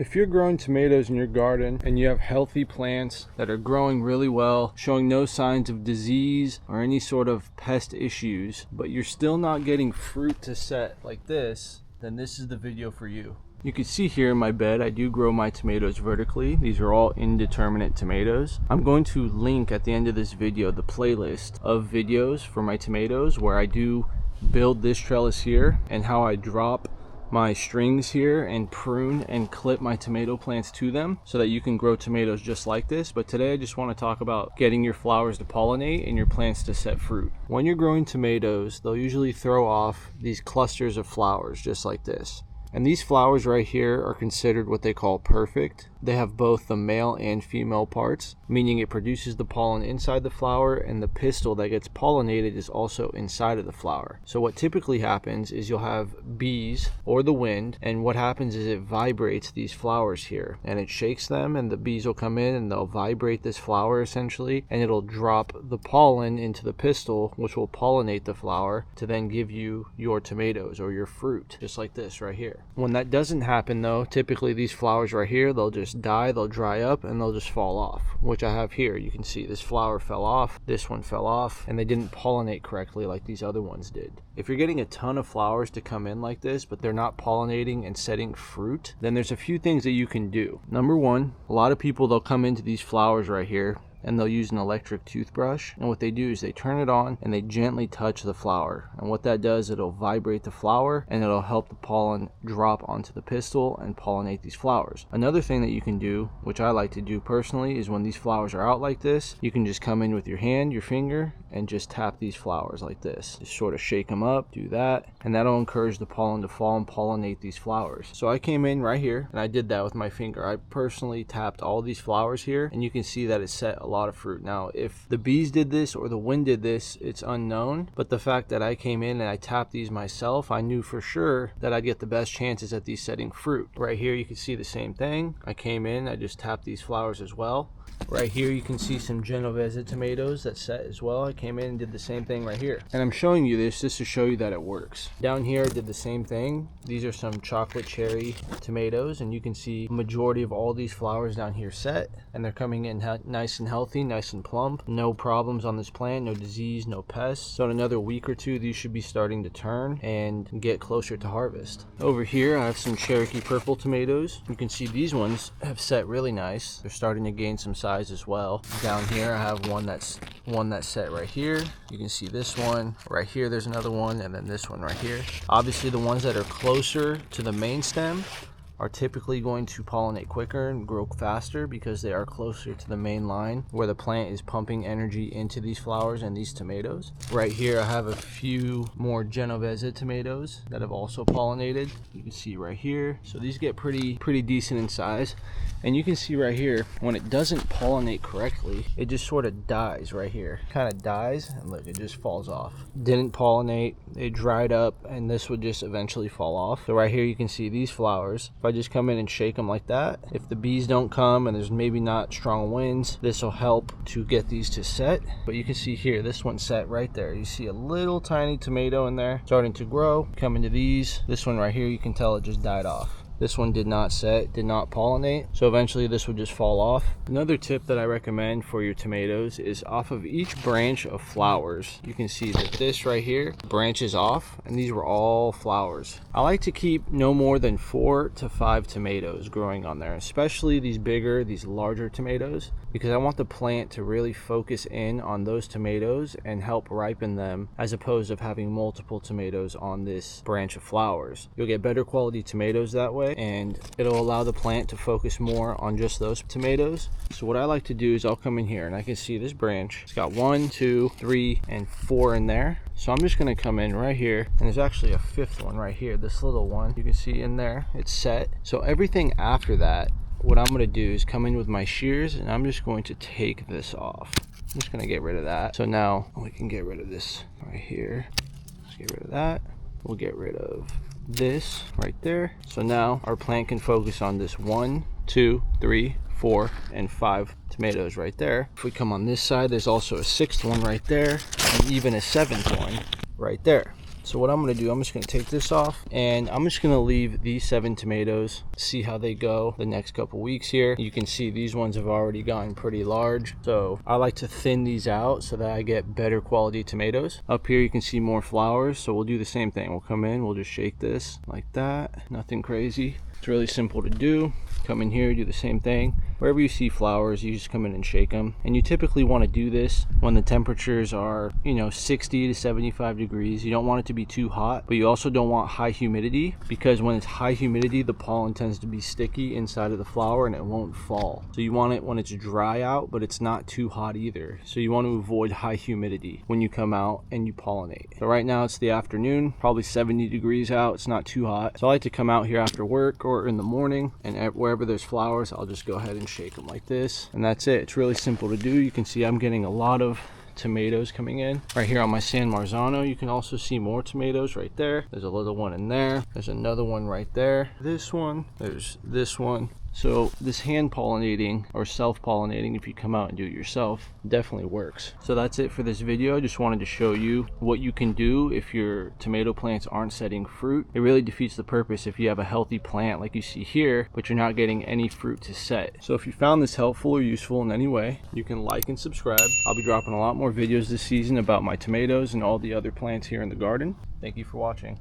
If you're growing tomatoes in your garden and you have healthy plants that are growing really well, showing no signs of disease or any sort of pest issues, but you're still not getting fruit to set like this, then this is the video for you. You can see here in my bed, I do grow my tomatoes vertically. These are all indeterminate tomatoes. I'm going to link at the end of this video the playlist of videos for my tomatoes where I do build this trellis here and how I drop my strings here and prune and clip my tomato plants to them so that you can grow tomatoes just like this. But today I just want to talk about getting your flowers to pollinate and your plants to set fruit. When you're growing tomatoes, they'll usually throw off these clusters of flowers just like this. And these flowers right here are considered what they call perfect. They have both the male and female parts, meaning it produces the pollen inside the flower, and the pistil that gets pollinated is also inside of the flower. So what typically happens is you'll have bees or the wind, and what happens is it vibrates these flowers here and it shakes them, and the bees will come in and they'll vibrate this flower essentially, and it'll drop the pollen into the pistil, which will pollinate the flower to then give you your tomatoes or your fruit, just like this right here. When that doesn't happen though, typically these flowers right here, they'll just die, they'll dry up, and they'll just fall off, which I have here. You can see this flower fell off, this one fell off, and they didn't pollinate correctly like these other ones did. If you're getting a ton of flowers to come in like this, but they're not pollinating and setting fruit, then there's a few things that you can do. Number one, a lot of people, they'll come into these flowers right here and they'll use an electric toothbrush, and what they do is they turn it on and they gently touch the flower, and what that does, it'll vibrate the flower and it'll help the pollen drop onto the pistil and pollinate these flowers. Another thing that you can do, which I like to do personally, is when these flowers are out like this, you can just come in with your hand, your finger, and just tap these flowers like this. Just sort of shake them up, do that, and that'll encourage the pollen to fall and pollinate these flowers. So I came in right here and I did that with my finger. I personally tapped all these flowers here, and you can see that it set a lot of fruit. Now if the bees did this or the wind did this, it's unknown, but the fact that I came in and I tapped these myself, I knew for sure that I'd get the best chances at these setting fruit. Right here you can see the same thing. I came in, I just tapped these flowers as well. Right here you can see some Genovese tomatoes that set as well. I came in and did the same thing right here, and I'm showing you this just to show you that it works. Down here I did the same thing. These are some chocolate cherry tomatoes, and you can see the majority of all these flowers down here set, and they're coming in nice and healthy, nice and plump. No problems on this plant, no disease, no pests. So in another week or two these should be starting to turn and get closer to harvest. Over here I have some Cherokee purple tomatoes. You can see these ones have set really nice. They're starting to gain some size as well. Down here I have one that's set right here. You can see this one right here, there's another one, and then this one right here. Obviously the ones that are closer to the main stem are typically going to pollinate quicker and grow faster because they are closer to the main line where the plant is pumping energy into these flowers and these tomatoes. Right here I have a few more Genovese tomatoes that have also pollinated. You can see right here. So these get pretty decent in size. And you can see right here, when it doesn't pollinate correctly, it just sort of dies right here. Kind of dies, and look, it just falls off. Didn't pollinate, it dried up, and this would just eventually fall off. So right here you can see these flowers. If I just come in and shake them like that, if the bees don't come and there's maybe not strong winds, this will help to get these to set. But you can see here, this one set right there. You see a little tiny tomato in there starting to grow. Come into these. This one right here, you can tell it just died off. This one did not set, did not pollinate, so eventually this would just fall off. Another tip that I recommend for your tomatoes is off of each branch of flowers, you can see that this right here branches off, and these were all flowers. I like to keep no more than 4 to 5 tomatoes growing on there, especially these bigger, these larger tomatoes, because I want the plant to really focus in on those tomatoes and help ripen them, as opposed to having multiple tomatoes on this branch of flowers. You'll get better quality tomatoes that way, and it'll allow the plant to focus more on just those tomatoes. So what I like to do is I'll come in here and I can see this branch. It's got 1, 2, 3, and 4 in there. So I'm just gonna come in right here, and there's actually a 5th one right here, this little one. You can see in there, it's set. So everything after that, what I'm going to do is come in with my shears, and I'm just going to take this off. I'm just going to get rid of that. So now we can get rid of this right here. Let's get rid of that. We'll get rid of this right there. So now our plant can focus on this 1, 2, 3, 4, and 5 tomatoes right there. If we come on this side, there's also a 6th one right there, and even a 7th one right there. So what I'm going to do, I'm just going to take this off, and I'm just going to leave these 7 tomatoes, see how they go the next couple weeks here. You can see these ones have already gotten pretty large, so I like to thin these out so that I get better quality tomatoes. Up here you can see more flowers, so we'll do the same thing. We'll come in, we'll just shake this like that, nothing crazy. It's really simple to do. Come in here, do the same thing. Wherever you see flowers, you just come in and shake them. And you typically want to do this when the temperatures are, 60 to 75 degrees. You don't want it to be too hot, but you also don't want high humidity, because when it's high humidity, the pollen tends to be sticky inside of the flower and it won't fall. So you want it when it's dry out, but it's not too hot either. So you want to avoid high humidity when you come out and you pollinate. So right now it's the afternoon, probably 70 degrees out. It's not too hot. So I like to come out here after work or in the morning, and wherever there's flowers, I'll just go ahead and shake them like this, and that's it. It's really simple to do. You can see I'm getting a lot of tomatoes coming in. Right here on my San Marzano, you can also see more tomatoes right there. There's a little one in there. There's another one right there. This one. There's this one. So this hand pollinating, or self-pollinating if you come out and do it yourself, definitely works. So that's it for this video. I just wanted to show you what you can do if your tomato plants aren't setting fruit. It really defeats the purpose if you have a healthy plant like you see here, but you're not getting any fruit to set. So if you found this helpful or useful in any way, you can like and subscribe. I'll be dropping a lot more videos this season about my tomatoes and all the other plants here in the garden. Thank you for watching.